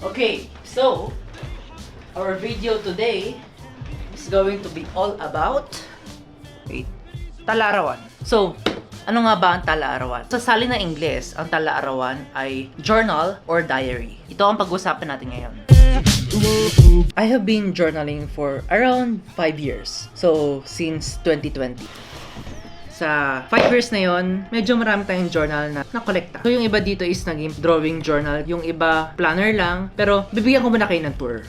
Okay, so our video today is going to be all about tala-arawan. So, ano nga ba ang tala-arawan? Sa salin na Ingles, ang tala-arawan ay journal or diary. Ito ang pag-usapan natin ngayon. I have been journaling for around 5 years. So, since 2020. Sa 5 years na yon, medyo marami tayong journal na nakolekta. So, yung iba dito is naging drawing journal. Yung iba, planner lang. Pero, bibigyan ko muna kayo ng tour.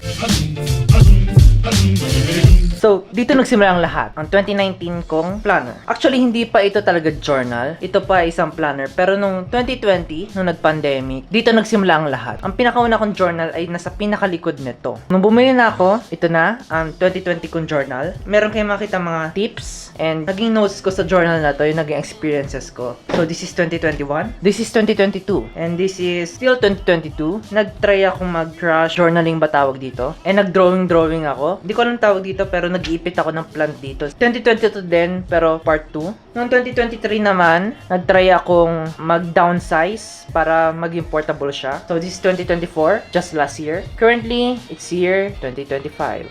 So, dito nagsimula ang lahat. Ang 2019 kong planner. Actually, hindi pa ito talaga journal. Ito pa isang planner. Pero nung 2020, nung nag-pandemic, dito nagsimula ang lahat. Ang pinakauna kong journal ay nasa pinakalikod nito. Nung bumili na ako, ito na, ang 2020 kong journal. Meron kayong makita mga tips and naging notes ko sa journal na to, yung naging experiences ko. So, this is 2021. This is 2022. And this is still 2022. Nag-try akong mag-crash journaling ba tawag dito. And nag-drawing ako. Hindi ko alam tawag dito, pero nag-iipit ako ng plant dito. 2022 din, pero part 2. Noong 2023 naman, nag-try akong mag-downsize para maging portable siya. So, this is 2024, just last year. Currently, it's year 2025.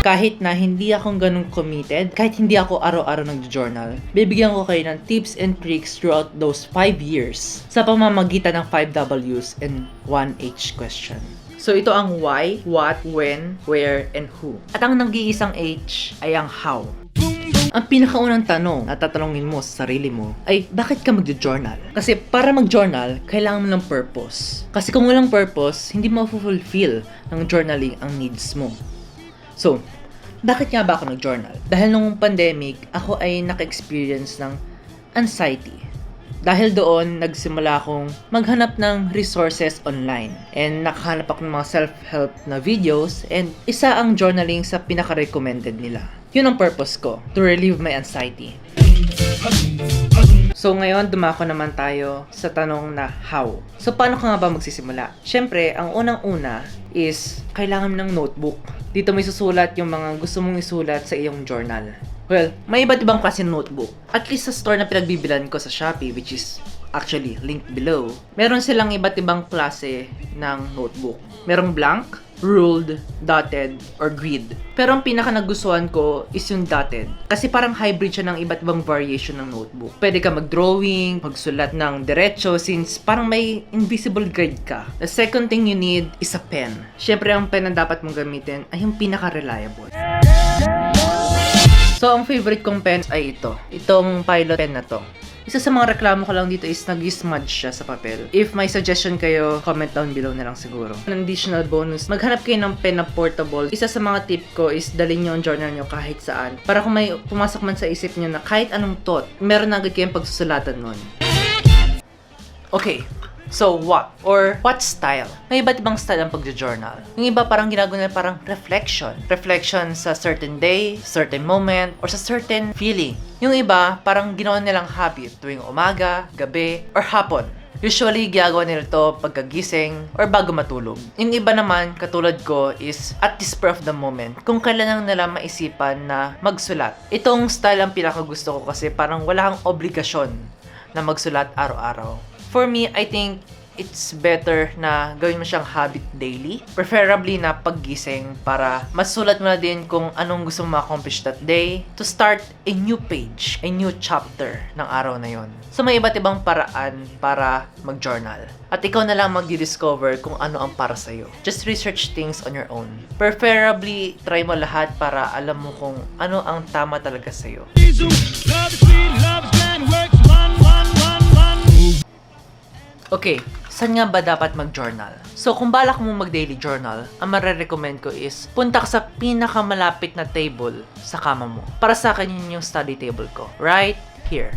Kahit na hindi akong ganun committed, kahit hindi ako araw-araw nag-journal, bibigyan ko kayo ng tips and tricks throughout those 5 years sa pamamagitan ng 5 W's and 1 H question. So, ito ang why, what, when, where, and who. At ang nag-iisang H ay ang how. Ang pinakaunang tanong na tatanungin mo sa sarili mo ay, bakit ka mag-journal? Kasi para mag-journal, kailangan mo ng purpose. Kasi kung walang purpose, hindi mo fulfill ng journaling ang needs mo. So, bakit nga ba ako nag-journal? Dahil nung pandemic, ako ay naka-experience ng anxiety. Dahil doon, nagsimula akong maghanap ng resources online. And nakahanap ako ng mga self-help na videos. And isa ang journaling sa pinaka-recommended nila. Yun ang purpose ko, to relieve my anxiety. So ngayon, dumako naman tayo sa tanong na how. So paano ka nga ba magsisimula? Siyempre, ang unang-una is kailangan ng notebook. Dito may susulat yung mga gusto mong isulat sa iyong journal. Well, may iba't ibang klase notebook. At least sa store na pinagbibilan ko sa Shopee, which is actually linked below, meron silang iba't ibang klase ng notebook. Merong blank, ruled, dotted, or grid. Pero ang pinaka nagustuhan ko is yung dotted. Kasi parang hybrid siya ng iba't ibang variation ng notebook. Pwede ka mag-drawing, magsulat ng diretso since parang may invisible guide ka. The second thing you need is a pen. Siyempre, ang pen na dapat mong gamitin ay yung pinaka-reliable. So, ang favorite kong pen ay ito. Itong Pilot pen na to. Isa sa mga reklamo ko lang dito is nag-smudge siya sa papel. If may suggestion kayo, comment down below na lang siguro. An additional bonus, maghanap kayo ng pen na portable. Isa sa mga tip ko is dalhin nyo ang journal nyo kahit saan. Para kung may pumasok man sa isip nyo na kahit anong thought, meron na agad kayong pagsusulatan nun. Okay. So, what? Or, what style? May iba't ibang style ang pag-journal. Yung iba parang ginagawa nila parang reflection. Reflection sa certain day, certain moment, or sa certain feeling. Yung iba, parang ginawa nilang habit tuwing umaga, gabi, or hapon. Usually, ginagawa nila ito pagkagising or bago matulog. Yung iba naman, katulad ko, is at the spur of the moment. Kung kailan lang nila maisipan na magsulat. Itong style ang pinakagusto ko kasi parang wala kang obligasyon na magsulat araw-araw. For me, I think it's better na gawin mo siyang habit daily. Preferably na paggising para masulat mo na din kung anong gusto mo ma-accomplish that day to start a new page, a new chapter ng araw na yon. So may iba't ibang paraan para mag-journal. At ikaw na lang magdi-discover kung ano ang para sa'yo. Just research things on your own. Preferably, try mo lahat para alam mo kung ano ang tama talaga sa'yo. Okay, saan nga ba dapat mag-journal? So, kung balak mo mag-daily journal, ang marirecommend ko is punta ka sa pinakamalapit na table sa kama mo. Para sa akin, yun yung study table ko. Right here.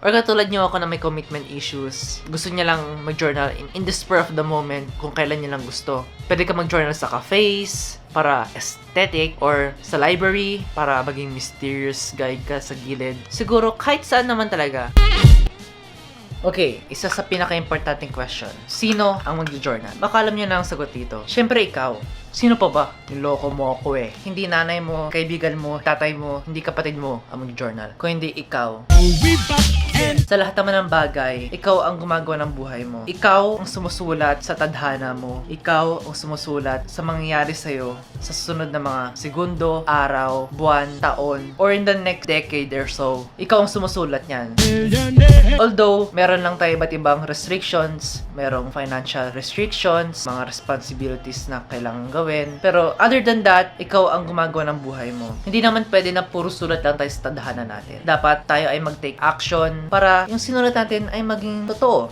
Or katulad nyo ako na may commitment issues, gusto niya lang mag-journal in the spur of the moment kung kailan niya lang gusto. Pwede ka mag-journal sa cafes, para aesthetic, or sa library, para maging mysterious guide ka sa gilid. Siguro, kahit saan naman talaga. Okay, isa sa pinaka-importanting question. Sino ang mag-journal? Baka alam nyo na ang sagot dito. Siyempre ikaw. Sino pa ba? Niloko mo ako eh. Hindi nanay mo, kaibigan mo, tatay mo, hindi kapatid mo ang mag-journal. Kung hindi ikaw. Sa lahat naman ng bagay, ikaw ang gumagawa ng buhay mo. Ikaw ang sumusulat sa tadhana mo. Ikaw ang sumusulat sa mangyayari sa'yo sa susunod na mga segundo, araw, buwan, taon, or in the next decade or so. Ikaw ang sumusulat niyan. Although, meron lang tayo iba't ibang restrictions, merong financial restrictions, mga responsibilities na kailangan gawin. Pero other than that, ikaw ang gumagawa ng buhay mo. Hindi naman pwede na puro sulat lang tayo sa tadhana natin. Dapat tayo ay mag-take action para yung sinulat natin ay maging totoo.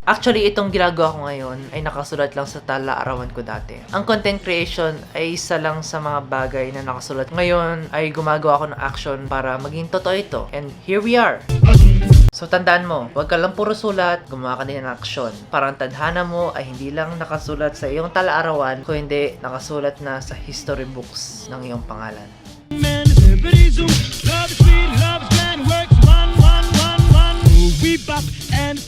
Actually, itong ginagawa ko ngayon ay nakasulat lang sa tala-arawan ko dati. Ang content creation ay isa lang sa mga bagay na nakasulat. Ngayon ay gumagawa ako ng action para maging totoo ito. And here we are. So tandaan mo, huwag ka lang puro sulat, gumawa ka din ng aksyon. Parang tadhana mo ay hindi lang nakasulat sa iyong tala-arawan, kung hindi nakasulat na sa history books ng iyong pangalan. We bop and